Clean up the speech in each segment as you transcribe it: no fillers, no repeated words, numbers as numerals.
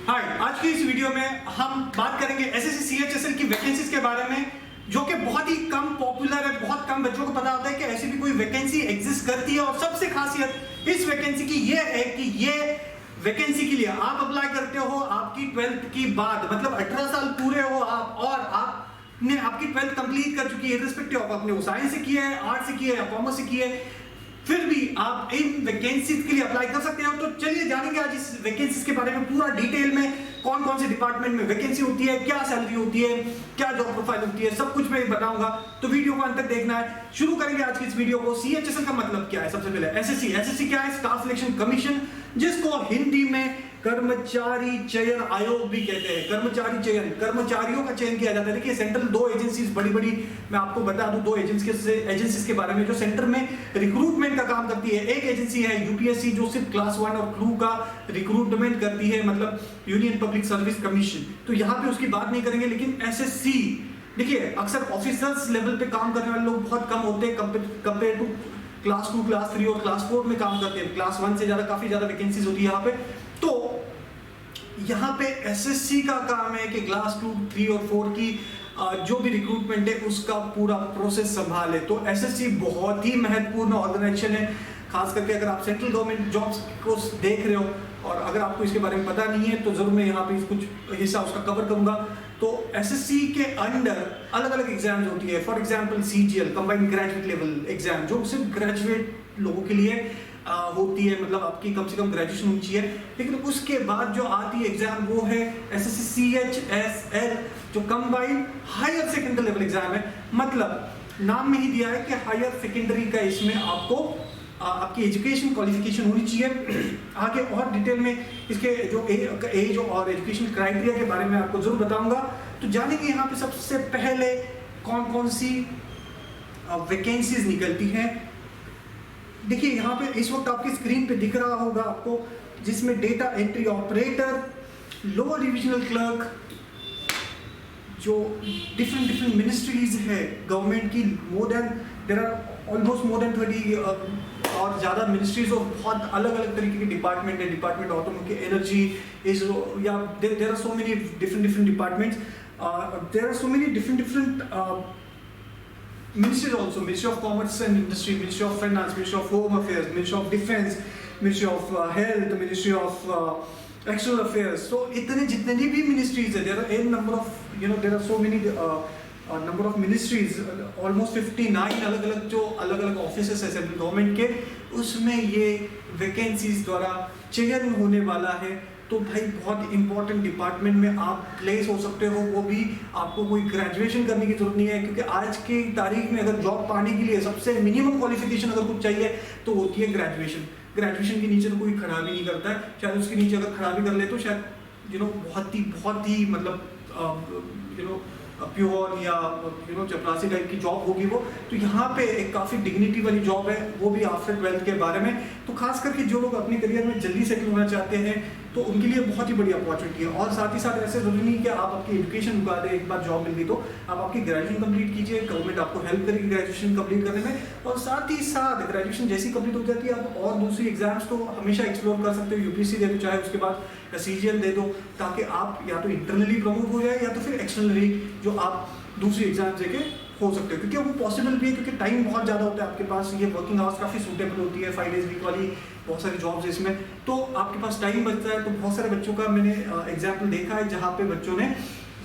हाय, आज की इस वीडियो में हम बात करेंगे एसएससी सीएचएसएल की वैकेंसीज के बारे में, जो कि बहुत ही कम पॉपुलर है। बहुत कम बच्चों को पता होता है कि ऐसी भी कोई वैकेंसी एग्जिस्ट करती है। और सबसे खासियत इस वैकेंसी की ये है कि ये वैकेंसी के लिए आप अप्लाई करते हो आपकी 12th की बाद, मतलब 18 साल पूरे हो आप और आपने आपकी 12th कंप्लीट कर चुकी है, इर्रिस्पेक्टिव ऑफ आपने साइंस से किया है, आर्ट्स से किया है या कॉमर्स से किया है, फिर भी आप इन वैकेंसीज के लिए अप्लाई कर सकते हो। तो चलिए जानेंगे आज इस वैकेंसीज के बारे में पूरा डिटेल में, कौन कौन से डिपार्टमेंट में वैकेंसी होती है, क्या सैलरी होती है, क्या जॉब प्रोफाइल होती है, सब कुछ मैं बताऊंगा। तो वीडियो को अंत तक देखना है। शुरू करेंगे आज की इस वीडियो को। सीएचएसएल का मतलब क्या है? सबसे पहले एसएससी क्या है? स्टाफ सिलेक्शन कमीशन, जिसको हिंदी में कर्मचारी चयन आयोग भी कहते हैं। कर्मचारी चयन, कर्मचारियों का चयन किया जाता है। देखिए सेंट्रल दो एजेंसीज बड़ी मैं आपको बता दूं, दो एजेंसीज के बारे में जो सेंटर में रिक्रूटमेंट का काम करती है। एक एजेंसी है यूपीएससी, जो सिर्फ क्लास 1 और 2 का रिक्रूटमेंट करती है, मतलब यूनियन पब्लिक सर्विस कमीशन। तो यहाँ पे उसकी बात नहीं करेंगे। लेकिन एसएससी, देखिए अक्सर ऑफिसर्स लेवल पे काम करने वाले लोग बहुत कम होते हैं कंपेयर टू क्लास 2, क्लास 3 और क्लास 4 में काम करते हैं। क्लास 1 से काफी ज्यादा वैकेंसीज होती है यहाँ पे। तो यहाँ पे एसएससी का काम है कि क्लास 2, 3 और 4 की जो भी रिक्रूटमेंट है उसका पूरा प्रोसेस संभाले। तो एसएससी बहुत ही महत्वपूर्ण ऑर्गेनाइजेशन है, खास करके अगर आप सेंट्रल गवर्नमेंट जॉब्स को देख रहे हो और अगर आपको इसके बारे में पता नहीं है तो जरूर मैं यहाँ पे कुछ हिस्सा उसका कवर करूंगा। तो एसएससी के अंडर अलग अलग एग्जाम्स होती है। For example CGL, combined graduate level exam, जो सिर्फ ग्रेजुएट लोगों के लिए होती है, मतलब आपकी कम से कम ग्रेजुएशन होनी चाहिए। लेकिन उसके बाद जो आती है एग्जाम वो है एसएससी सीएचएसएल, जो combined higher secondary level exam है। मतलब नाम में ही दिया है कि हायर सेकेंडरी का इसमें आपको आपकी एजुकेशन क्वालिफिकेशन होनी चाहिए। आगे और डिटेल में इसके जो एज और एजुकेशन क्राइटेरिया के बारे में आपको जरूर बताऊंगा। तो जानेंगे यहाँ पे सबसे पहले कौन कौन सी वैकेंसीज निकलती हैं। देखिए यहाँ पे इस वक्त आपकी स्क्रीन पे दिख रहा होगा आपको, जिसमें data entry operator, lower divisional clerk, जो डिफरेंट मिनिस्ट्रीज है गवर्नमेंट की, there are almost more than 30 और ज़्यादा मिनिस्ट्रीज और बहुत अलग अलग तरीके के डिपार्टमेंट है। डिपार्टमेंट ऑटोमोटिव, एनर्जी, या there are so many different departments, there are so many different ministries also, Ministry of Commerce and Industry, Ministry of Finance, Ministry of Home Affairs, Ministry of Defense, Ministry of Health, Ministry of External Affairs. So इतने जितने भी ministries है, there are a number of, there are so many number of ministries, almost 59 अलग अलग offices है central government के, उसमें ये वैकेंसीज द्वारा चयन होने वाला है। तो भाई बहुत इंपॉर्टेंट डिपार्टमेंट में आप प्लेस हो सकते हो, वो भी आपको कोई ग्रेजुएशन करने की जरूरत नहीं है, क्योंकि आज की तारीख में अगर जॉब पाने के लिए सबसे मिनिमम क्वालिफिकेशन अगर कुछ चाहिए तो होती है ग्रेजुएशन। ग्रेजुएशन के नीचे तो कोई खड़ा भी नहीं करता है, शायद उसके नीचे अगर खड़ा भी कर ले तो शायद बहुत ही मतलब प्योर या चपरासी टाइप की जॉब होगी वो। तो यहाँ पे एक काफ़ी डिग्निटी वाली जॉब है, वो भी आफ्टर 12th के बारे में। तो खास करके जो लोग अपने करियर में जल्दी सेटल होना चाहते हैं तो उनके लिए बहुत ही बड़ी अपॉर्चुनिटी है। और साथ ही साथ ऐसे जरूरी नहीं कि आप आपकी एजुकेशन रुका दें, एक बार जॉब मिल गई तो आप आपकी ग्रेजुएशन कंप्लीट कीजिए, गवर्नमेंट आपको हेल्प करेगी ग्रेजुएशन कंप्लीट करने में। और साथ ही साथ ग्रेजुएशन जैसी कंप्लीट हो जाती है आप और दूसरी एग्जाम्स तो हमेशा एक्सप्लोर कर सकते हो। यूपीएससी दे दो, चाहे उसके बाद सीजीएल दे दो, ताकि आप या तो इंटरनली प्रमोट हो जाए या तो फिर एक्सटर्नली जो आप दूसरी एग्जाम देके हो सकते हो, क्योंकि वो पॉसिबल भी है, क्योंकि टाइम बहुत ज़्यादा होता है आपके पास। ये वर्किंग आवर्स काफ़ी सूटेबल होती है, 5 days वीक वाली बहुत सारी जॉब्स इसमें, तो आपके पास टाइम बचता है। तो बहुत सारे बच्चों का मैंने एग्जाम्पल देखा है जहाँ पे बच्चों ने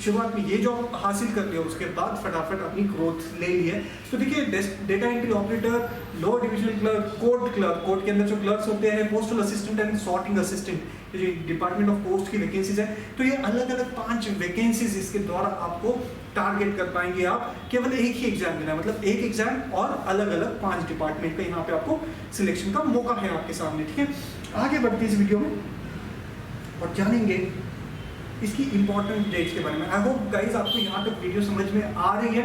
शुरुआत में ये जॉब हासिल कर लिया, उसके बाद फटाफट अपनी ग्रोथ ले ली है। तो देखिए data entry operator, lower divisional clerk, court के अंदर जो क्लर्क्स होते हैं, postal assistant and sorting assistant, जो डिपार्टमेंट ऑफ पोस्ट की वैकेंसीज है। तो ये अलग अलग 5 वैकेंसीज इसके द्वारा आपको टारगेट कर पाएंगे आप। केवल एक ही एग्जाम देना है, मतलब एक एग्जाम और अलग अलग 5 डिपार्टमेंट का यहाँ पे आपको सिलेक्शन का मौका है आपके सामने। ठीक है, आगे बढ़ते हैं इस वीडियो में और जानेंगे इसकी इंपॉर्टेंट डेट्स के बारे में। आई होप गाइज आपको यहाँ तक वीडियो समझ में आ रही है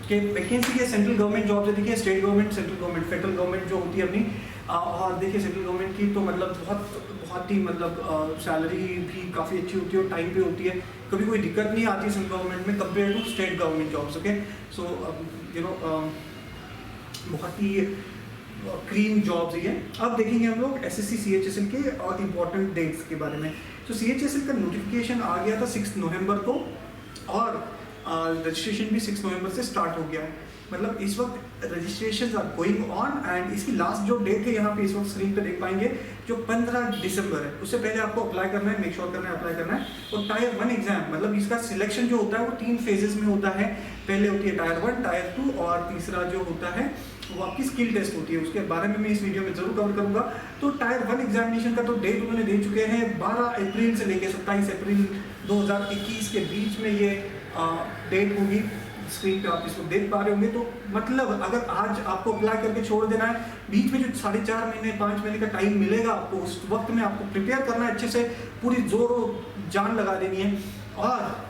कि वैकेंसी के सेंट्रल गवर्नमेंट जॉब है। देखिए state government, central government, federal government जो होती है अपनी, और देखिए सेंट्रल गवर्नमेंट की तो मतलब बहुत ही मतलब सैलरी भी काफ़ी अच्छी होती है और टाइम पे होती है, कभी कोई दिक्कत नहीं आती है सेंट्रल गवर्नमेंट में compare to state government jobs. Okay, so बहुत ही क्रीम जॉब्स ही है। अब देखेंगे हम लोग एसएससी सीएचएसएल के और इम्पोर्टेंट डेट्स के बारे में। तो CHSL का नोटिफिकेशन आ गया था 6 नवंबर को और रजिस्ट्रेशन भी 6 नवंबर से स्टार्ट हो गया है। मतलब इस वक्त registration are going on and इसकी लास्ट जो डेट है यहाँ पे इस वक्त स्क्रीन पे देख पाएंगे जो 15 दिसंबर है। उससे पहले आपको अप्लाई करना है, मेक श्योर करना है अप्लाई करना है। और टायर 1 एग्जाम मतलब इसका सिलेक्शन जो होता है वो 3 फेजेस में होता है। पहले होती है टायर 1, टायर 2 और तीसरा जो होता है वो आपकी स्किल टेस्ट होती है। उसके बारे में मैं इस वीडियो में जरूर कवर करूंगा। तो टायर 1 एग्जामिनेशन का तो डेट उन्होंने दे चुके हैं 12 अप्रैल से लेकर 27 अप्रैल 2021 के बीच में ये डेट होगी। स्क्रीन पे आप इसको देख पा रहे होंगे। तो मतलब अगर आज आपको अप्लाई करके छोड़ देना है, बीच में जो 4.5 महीने 5 महीने का टाइम मिलेगा आपको, उस वक्त में आपको प्रिपेयर करना है अच्छे से, पूरी जोरों जान लगा देनी है। और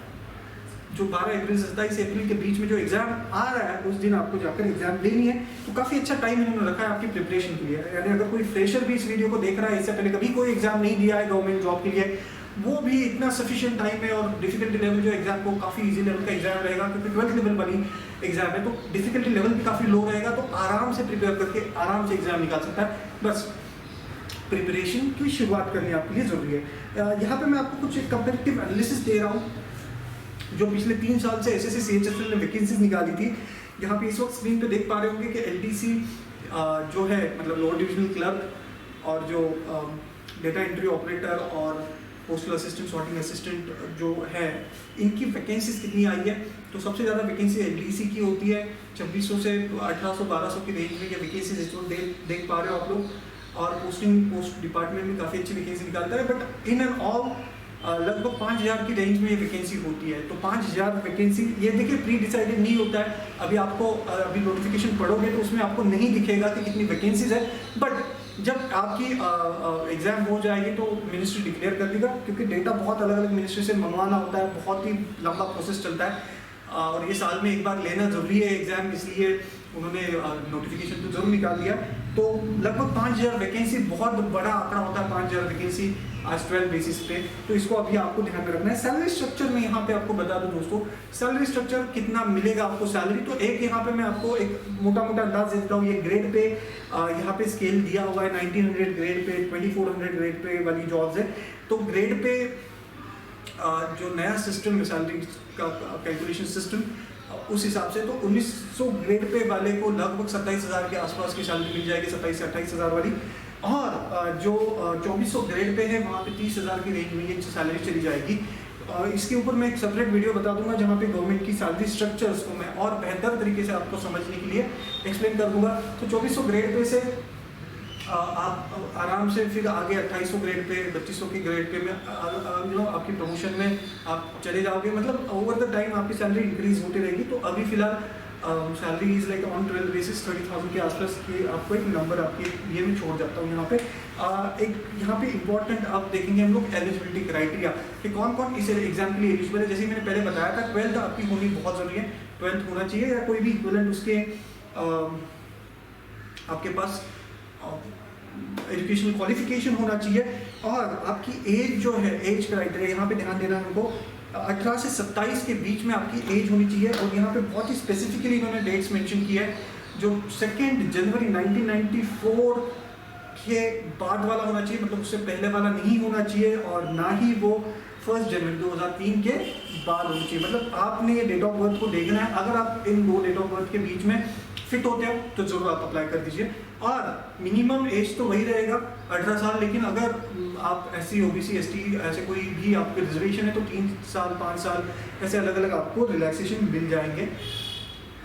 जो 12 अप्रैल से 27 अप्रैल के बीच में जो एग्जाम आ रहा है उस दिन आपको जाकर एग्जाम देनी है। तो काफ़ी अच्छा टाइम इन्होंने रखा है आपकी प्रिपरेशन के लिए। यानी अगर कोई फ्रेशर भी इस वीडियो को देख रहा है, इससे पहले कभी कोई एग्जाम नहीं दिया है गवर्नमेंट जॉब के लिए, वो भी इतना सफिशिएंट टाइम है। और डिफिकल्टी लेवल जो एग्जाम को काफ़ी इजी लेवल का एग्जाम रहेगा क्योंकि 12th लेवल वाली एग्जाम है, तो डिफिकल्टी लेवल भी काफ़ी लो रहेगा। तो आराम से प्रिपेयर करके आराम से एग्जाम निकाल सकता है। बस प्रिपरेशन की शुरुआत करनी आपके लिए ज़रूरी है। यहाँ पे मैं आपको कुछ कंपेरेटिव एनालिसिस दे रहा हूँ जो पिछले 3 साल से SSC CHSL ने वैकेंसीज निकाली थी। यहाँ पे इस वक्त स्क्रीन पे देख पा रहे होंगे कि LDC जो है मतलब लोअर डिविजनल क्लर्क और जो डेटा एंट्री ऑपरेटर और पोस्टल असिस्टेंट, सॉर्टिंग असिस्टेंट जो है, इनकी वैकेंसीज कितनी आई है। तो सबसे ज़्यादा वैकेंसी LDC की होती है, 2600 से 1800-1200 की रेंज में ये वैकेंसीज इस वक्त देख पा रहे हो आप लोग। और पोस्ट डिपार्टमेंट में काफ़ी अच्छी वैकेंसी निकालता है। बट इन एंड ऑल लगभग 5000 की रेंज में ये वैकेंसी होती है। तो 5000 वैकेंसी, ये देखिए प्री डिसाइडेड नहीं होता है। अभी आपको अभी नोटिफिकेशन पढ़ोगे तो उसमें आपको नहीं दिखेगा कि कितनी वैकेंसीज है। बट जब आपकी एग्जाम हो जाएगी तो मिनिस्ट्री डिक्लेयर कर देगा, क्योंकि डेटा बहुत अलग अलग मिनिस्ट्री से मंगवाना होता है, बहुत ही लंबा प्रोसेस चलता है। और ये साल में एक बार लेना ज़रूरी है एग्जाम, इसलिए उन्होंने नोटिफिकेशन तो जरूर निकाल दिया। तो लगभग 5000 वैकेंसी बहुत बड़ा आंकड़ा होता है, 5000 वैकेंसी आज 12 बेसिस पे। तो इसको अभी आपको ध्यान में रखना है। सैलरी स्ट्रक्चर में यहाँ पे आपको बता दूं दोस्तों, सैलरी स्ट्रक्चर कितना मिलेगा आपको सैलरी। तो एक यहाँ पे मैं आपको एक मोटा अंदाज देता हूँ। ये ग्रेड पे यहाँ पे स्केल दिया हुआ है, 1900 ग्रेड पे, 2400 ग्रेड पे वाली जॉब्स है। तो ग्रेड पे जो नया सिस्टम है सैलरी का कैलकुलेशन सिस्टम, उस हिसाब से तो 1900 ग्रेड पे वाले को लगभग 27000 के आसपास की सैलरी मिल जाएगी, 27 से 28000 वाली। और जो 2400 ग्रेड पे है वहाँ पे 30000 की रेंज में ये सैलरी चली जाएगी। इसके ऊपर मैं एक सेपरेट वीडियो बता दूंगा जहाँ पे गवर्नमेंट की सैलरी स्ट्रक्चर्स को मैं और बेहतर तरीके से आपको समझने के लिए एक्सप्लेन कर दूंगा। तो 2400 ग्रेड पे से आप आराम से फिर आगे 2800 ग्रेड पे, 2500 की ग्रेड पे में आपकी प्रमोशन में आप चले जाओगे। मतलब ओवर द टाइम आपकी सैलरी इंक्रीज होती रहेगी। तो अभी फिलहाल salary is like on 12 basis 30,000 के आसपास की आपको एक नंबर आपके ये मैं छोड़ जाता हूँ यहाँ पे। एक यहाँ पे इंपॉर्टेंट आप देखेंगे हम लोग एलिजिबिलिटी क्राइटेरिया कि कौन कौन इस एग्जाम के लिए एलिजिबल है। जैसे मैंने पहले बताया था 12th आपकी होनी बहुत ज़रूरी है, 12th होना चाहिए या कोई भी इक्विवेलेंट उसके आपके पास एजुकेशनल क्वालिफिकेशन होना चाहिए। और आपकी एज जो है, एज क्राइटेरिया यहाँ पे ध्यान देना है हमको, 18 से 27 के बीच में आपकी एज होनी चाहिए। और यहाँ पे बहुत ही स्पेसिफिकली इन्होंने डेट्स मेंशन की है, जो 2 जनवरी 1994 के बाद वाला होना चाहिए, मतलब उससे पहले वाला नहीं होना चाहिए, और ना ही वो 1 जनवरी 2003 के बाद होनी चाहिए। मतलब आपने ये डेट ऑफ बर्थ को देखना है। अगर आप इन 2 डेट ऑफ बर्थ के बीच में फिट होते हो तो जरूर आप अप्लाई कर दीजिए। और मिनिमम एज तो वही रहेगा 18 साल, लेकिन अगर आप SC OBC ST ऐसे कोई भी आपके रिजर्वेशन है तो 3 साल 5 साल ऐसे अलग अलग आपको रिलैक्सेशन मिल जाएंगे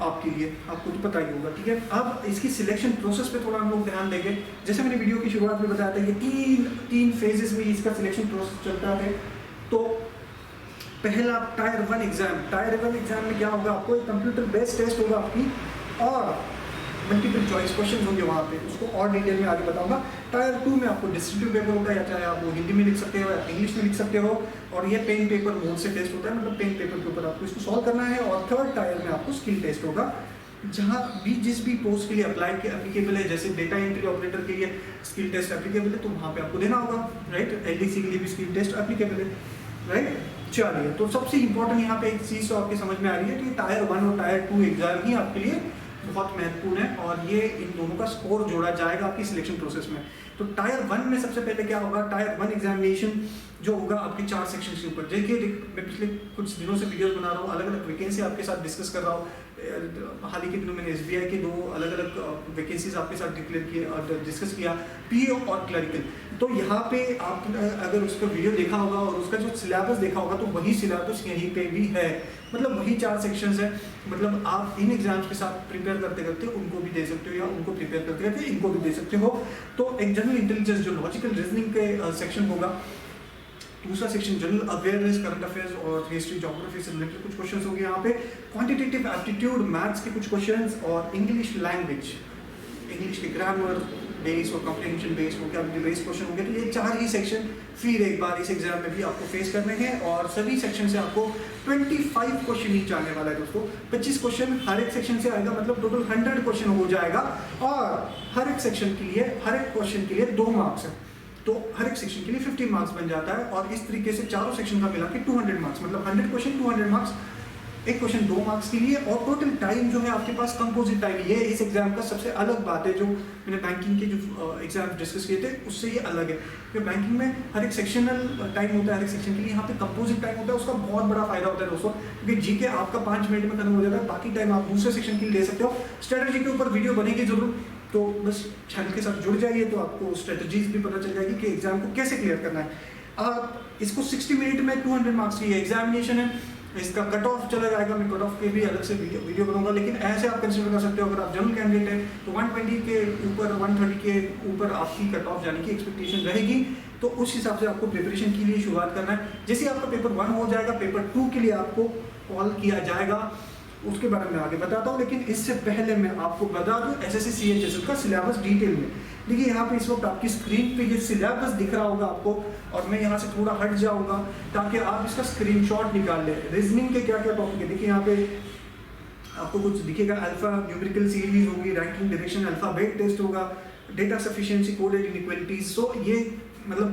आपके लिए, आपको तो पता ही होगा। ठीक है, अब इसकी सिलेक्शन प्रोसेस पे थोड़ा हम लोग ध्यान देंगे। जैसे मैंने वीडियो की शुरुआत में बताया था, ये तीन फेजेस में इसका सिलेक्शन प्रोसेस चलता है। तो पहला टायर 1 एग्जाम, टायर 1 एग्जाम में क्या होगा, आपको एक कंप्यूटर बेस्ड टेस्ट होगा आपकी, और मल्टीपल चॉइस क्वेश्चन होंगे वहाँ पे, उसको और डिटेल में आगे बताऊंगा। टायर 2 में आपको डिस्क्रिप्टिव पेपर होता है, या चाहे आप वो हिंदी में लिख सकते हो या इंग्लिश में लिख सकते हो, और ये पेन पेपर मोड से टेस्ट होता है, मतलब पेन पेपर के ऊपर आपको इसको सॉल्व करना है। और थर्ड टायर में आपको स्किल टेस्ट होगा, जहाँ भी जिस भी पोस्ट के लिए एप्लीकेबल है, जैसे डेटा एंट्री ऑपरेटर के लिए स्किल टेस्ट एप्लीकेबल है तो वहाँ पे आपको देना होगा, राइट। LDC के लिए भी स्किल टेस्ट एप्लीकेबल है, राइट। चलिए, तो सबसे इंपॉर्टेंट यहाँ पे एक चीज़ तो आपके समझ में आ रही है कि टायर 1 और टायर 2 एग्जाम ही आपके लिए बहुत महत्वपूर्ण है, और ये इन दोनों का स्कोर जोड़ा जाएगा आपकी सिलेक्शन प्रोसेस में। तो टायर 1 में सबसे पहले क्या होगा, टायर 1 एग्जामिनेशन जो होगा आपके 4 सेक्शन के ऊपर। देखिए मैं पिछले कुछ दिनों से वीडियोस बना रहा हूँ, अलग अलग वैकेंसी आपके साथ डिस्कस कर रहा हूँ। हाल ही के दिनों मैंने SBI के 2 अलग अलग वैकेंसीज आपके साथ डिक्लेयर किए और डिस्कस किया, PO और क्लरिकल। तो यहाँ पे आप अगर उसका वीडियो देखा होगा और उसका जो सिलेबस देखा होगा तो वही सिलेबस यहीं पे भी है, मतलब वही 4 सेक्शंस है। मतलब आप इन एग्जाम्स के साथ प्रिपेयर करते करते उनको भी दे सकते हो या उनको प्रिपेयर करते करते इनको भी दे सकते हो। तो एक जनरल इंटेलिजेंस जो लॉजिकल रीजनिंग के सेक्शन होगा, दूसरा section general awareness, current affairs और हिस्ट्री ज्योग्राफी से रिलेटेड कुछ क्वेश्चंस होंगे यहाँ पे, क्वांटिटेटिव एप्टीट्यूड मैथ्स के कुछ क्वेश्चंस और इंग्लिश लैंग्वेज, इंग्लिश के ग्रामर बेस और comprehension base vocabulary base question होंगे। तो ये 4 ही सेक्शन फिर एक बार इस एग्जाम में भी आपको फेस करने हैं और सभी सेक्शन से आपको 25 क्वेश्चन ईच आने वाला है दोस्तों। 25 क्वेश्चन हर एक सेक्शन से आएगा, मतलब टोटल 100 क्वेश्चन हो जाएगा और हर एक सेक्शन के लिए, हर एक क्वेश्चन के लिए 2 मार्क्स है, तो हर एक सेक्शन के लिए 50 मार्क्स बन जाता है और इस तरीके से चारों सेक्शन का मिला के 200 मार्क्स, मतलब 100 क्वेश्चन 200 मार्क्स, एक क्वेश्चन 2 मार्क्स के लिए। और टोटल टाइम जो है आपके पास कंपोजिट टाइम, ये इस एग्जाम का सबसे अलग बात है जो मैंने बैंकिंग के जो एग्जाम डिस्कस किए थे उससे ये अलग है। क्योंकि बैंकिंग में हर एक सेक्शनल टाइम होता है, हर एक सेक्शन के लिए, यहाँ पे कंपोजिट टाइम होता है। उसका बहुत बड़ा फायदा होता है दोस्तों, क्योंकि जीके आपका 5 मिनट में खत्म हो जाता है, बाकी टाइम आप दूसरे सेक्शन के लिए ले सकते हो। स्ट्रेटजी के ऊपर वीडियो बनेगी जरूर, तो बस चैनल के साथ जुड़ जाइए तो आपको स्ट्रेटजीज भी पता चल जाएगी कि एग्जाम को कैसे क्लियर करना है। इसको 60 मिनट में 200 मार्क्स की एग्जामिनेशन है, इसका कट ऑफ चला जाएगा, मैं कट ऑफ के भी अलग से वीडियो बनाऊंगा। लेकिन ऐसे आप कंसिडर कर सकते हो, अगर आप जनरल कैंडिडेट हैं तो 120 के ऊपर 130 के ऊपर आपकी कट ऑफ जाने की एक्सपेक्टेशन रहेगी। तो उस हिसाब से आपको प्रिपरेशन के लिए शुरुआत करना है। जैसे आपका पेपर 1 हो जाएगा, पेपर 2 के लिए आपको कॉल किया जाएगा, उसके बारे में आगे बताता हूँ। लेकिन इससे पहले मैं आपको बता दूँ SSC CHSL का सिलेबस डिटेल में। देखिए यहाँ पे इस वक्त आपकी स्क्रीन पे ये सिलेबस दिख रहा होगा आपको, और मैं यहाँ से थोड़ा हट जाऊँगा ताकि आप इसका स्क्रीनशॉट निकाल लें। रीजनिंग के क्या क्या टॉपिक है देखिए यहाँ पे आपको कुछ दिखेगा, अल्फा न्यूमेरिकल सीरीज होगी, रैंकिंग डायरेक्शन, अल्फाबेट टेस्ट होगा, डेटा सफिशिएंसी, कोडेड इनइक्वालिटीज। सो ये मतलब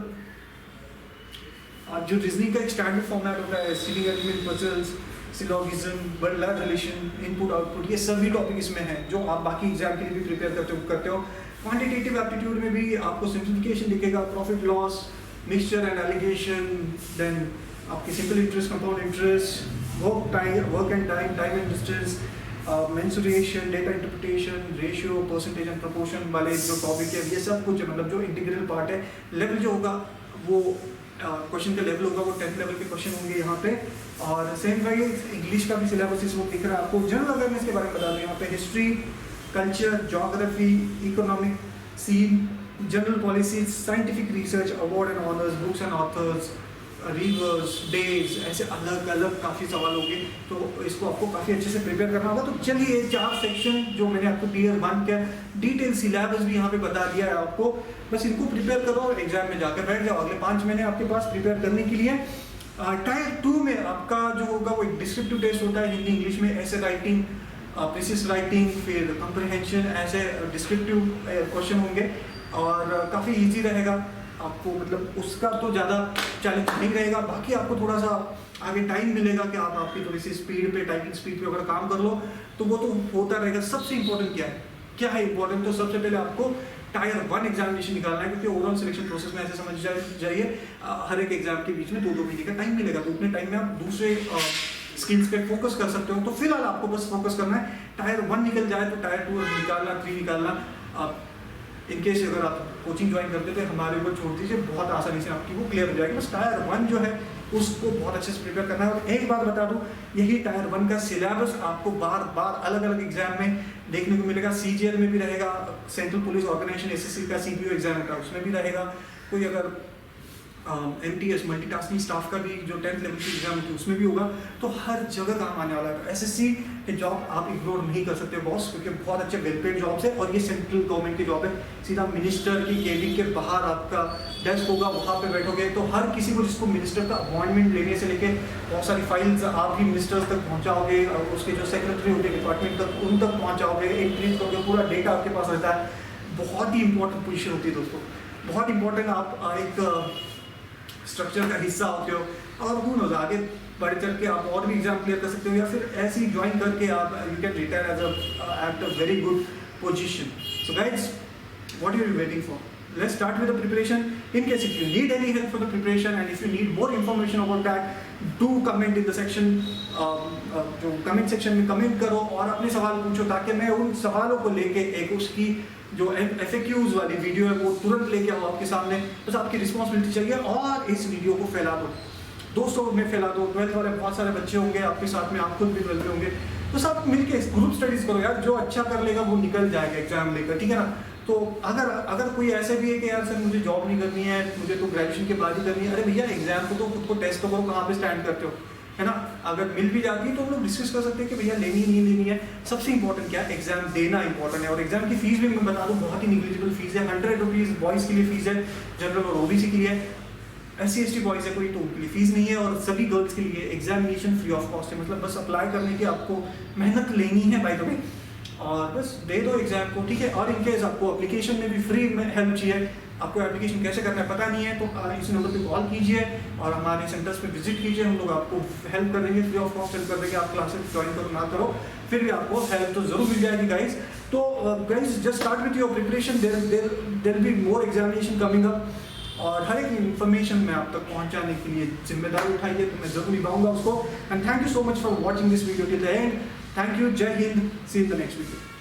जो रीजनिंग का एक स्टैंडर्ड फॉर्मेट होता है, ceiling element, puzzles, syllogism, word lab relation, input output, ये सभी टॉपिक इसमें हैं जो आप बाकी एग्जाम के लिए भी प्रिपेयर करते हो। क्वांटिटेटिव एप्टीट्यूड में भी आपको सिंप्लीफिकेशन दिखेगा, profit loss, mixture and alligation, then आपकी simple interest, compound interest, work and time, time and distance, mensuration, data interpretation, ratio, percentage and proportion वाले जो टॉपिक है, ये सब कुछ मतलब जो इंटीग्रल पार्ट है। लेवल जो होगा वो क्वेश्चन का लेवल होगा वो 10th लेवल के क्वेश्चन होंगे यहाँ पे। और सेम वाइज इंग्लिश का भी सिलेबस इस वक्त दिख रहा है आपको। जनरल अवेयरनेस के बारे में बता दूँ, यहाँ पे history, culture, geography, economic, scene, general policies, scientific research, award and honours, books and authors, rivers, days, ऐसे अलग अलग काफ़ी सवाल होंगे। तो इसको आपको काफ़ी अच्छे से प्रिपेयर करना होगा। तो चलिए ये 4 सेक्शन जो मैंने आपको Tier 1 का डिटेल सिलेबस भी यहाँ पे बता दिया है आपको, बस इनको प्रिपेयर करो और एग्जाम में जाकर बैठ जाओ। अगले 5 महीने आपके पास प्रिपेयर करने के लिए। टायर 2 में आपका जो होगा वो एक डिस्क्रिप्टिव टेस्ट होता है, हिंदी इंग्लिश में, ऐसे राइटिंग, प्रीसिस राइटिंग, फिर कंप्रिहेंशन, ऐसे डिस्क्रिप्टिव क्वेश्चन होंगे और काफ़ी ईजी रहेगा आपको। मतलब उसका तो ज़्यादा चैलेंज नहीं रहेगा, बाकी आपको थोड़ा सा आगे टाइम मिलेगा कि आप आपकी थोड़ी सी स्पीड पे, टाइपिंग स्पीड पे अगर काम कर लो तो वो तो होता रहेगा। सबसे इंपॉर्टेंट क्या है इंपॉर्टेंट, तो सबसे पहले आपको टायर 1 एग्जामिनेशन निकालना है, क्योंकि ओवरऑल सिलेक्शन प्रोसेस में ऐसे समझ जाइए हर एक एग्जाम के बीच में 2-2 महीने का टाइम मिलेगा, तो उतने टाइम में आप दूसरे स्किल्स पे फोकस कर सकते हो। तो फिलहाल आपको बस फोकस करना है, टायर 1 निकल जाए तो टायर 2 निकालना, 3 निकालना। आप इनकेस अगर आप कोचिंग ज्वाइन करते थे हमारे ऊपर छोड़ दीजिए, बहुत आसानी से आपकी वो क्लियर हो जाएगी। बस टायर 1 जो है उसको बहुत अच्छे से प्रिपेयर करना है। और एक बात बता दूं, यही टायर 1 का सिलेबस आपको बार बार अलग अलग एग्जाम में देखने को मिलेगा। CGL में भी रहेगा, सेंट्रल पुलिस ऑर्गेनाइजेशन SSC का CPO एग्जाम होता है उसमें भी रहेगा। कोई अगर MTS मल्टीटास्किंग स्टाफ का भी जो 10th लेवल की एग्जाम होती है उसमें भी होगा, तो हर जगह काम आने वाला है। SSC के जॉब आप इग्नोर नहीं कर सकते बॉस, क्योंकि बहुत अच्छे वेल पेड जॉब्स है और ये सेंट्रल गवर्नमेंट की जॉब है। सीधा मिनिस्टर की केबिन के बाहर आपका डेस्क होगा, वहाँ पे बैठोगे तो हर किसी को जिसको मिनिस्टर का अपॉइंटमेंट लेने से लेके बहुत सारी फाइल्स आप ही मिनिस्टर्स तक पहुँचाओगे और उसके जो सेक्रेटरी होते हैं डिपार्टमेंट तक उन तक पहुँचाओगे, एंट्रीज करोगे, पूरा डेटा आपके पास रहता है। बहुत ही इंपॉर्टेंट पोजीशन होती है दोस्तों, बहुत इंपॉर्टेंट। आप एक स्ट्रक्चर का हिस्सा होते हो और हूँ आगे बढ़ चल के आप और भी एग्जाम क्लियर कर सकते हो, या फिर ऐसे ही ज्वाइन करके आप you can retire at a very good position. So guys, what are you waiting for? let's start with the preparation. In case if you need any help for the preparation and if you need more information about that, do comment in the section, जो comment section में comment करो और अपने सवाल पूछो, ताकि मैं उन सवालों को लेके एक उसकी जो FAQs वाली वीडियो है वो तुरंत लेके आऊँ आपके सामने। बस आपकी रिस्पॉन्सिबिलिटी चाहिए और इस वीडियो को फैला दो, दोस्तों में फैला दो। 12th वाले बहुत सारे बच्चे होंगे आपके साथ में, आप खुद भी 12th में होंगे, तो सब मिलके ग्रुप स्टडीज करो यार। जो अच्छा कर लेगा वो निकल जाएगा एग्जाम लेकर, ठीक है ना। तो अगर कोई ऐसे भी है कि यार सर मुझे जॉब नहीं करनी है, मुझे तो ग्रेजुएशन के बाद ही करनी है, अरे भैया एग्जाम को तो खुद को टेस्ट तो करो कहाँ पे स्टैंड करते हो, है ना। अगर मिल भी जाती है तो हम लोग डिस्कस कर सकते हैं कि भैया लेनी नहीं लेनी है। सबसे इंपॉर्टेंट क्या है, एग्जाम देना इंपॉर्टेंट है। और एग्जाम की फीस भी मैं बता दूँ, बहुत ही निगलिजिबल फीस है। 100 रुपीज़ बॉयज़ के लिए फीस है, जनरल और OBC के लिए। SC ST बॉयज़ है कोई तो उनके लिए फीस नहीं है, और सभी गर्ल्स के लिए एग्जामिनेशन फ्री ऑफ कॉस्ट है। मतलब बस अप्लाई करने की आपको मेहनत लेनी है बाय द वे, और बस दे दो एग्जाम को, ठीक है। और इनकेस आपको एप्लीकेशन में भी फ्री में हेल्प चाहिए, आपको एप्लीकेशन कैसे करना है पता नहीं है, तो इस नंबर पे कॉल कीजिए और हमारे सेंटर्स पे विजिट कीजिए। हम लोग आपको हेल्प कर देंगे, फ्री ऑफ कॉस्ट हेल्प कर देंगे। आप क्लासेस ज्वाइन करो ना करो, फिर भी आपको हेल्प तो जरूर मिल जाएगी गाइज। तो guys just start with your preparation, there will be more examination coming up, और हर एक इन्फॉर्मेशन मैं आप तक पहुंचाने के लिए जिम्मेदारी उठाइए, तो मैं जरूर निभाऊंगा उसको। And thank you so much for watching this video till the end. Thank you, जय हिंद, सी इन द नेक्स्ट वीडियो।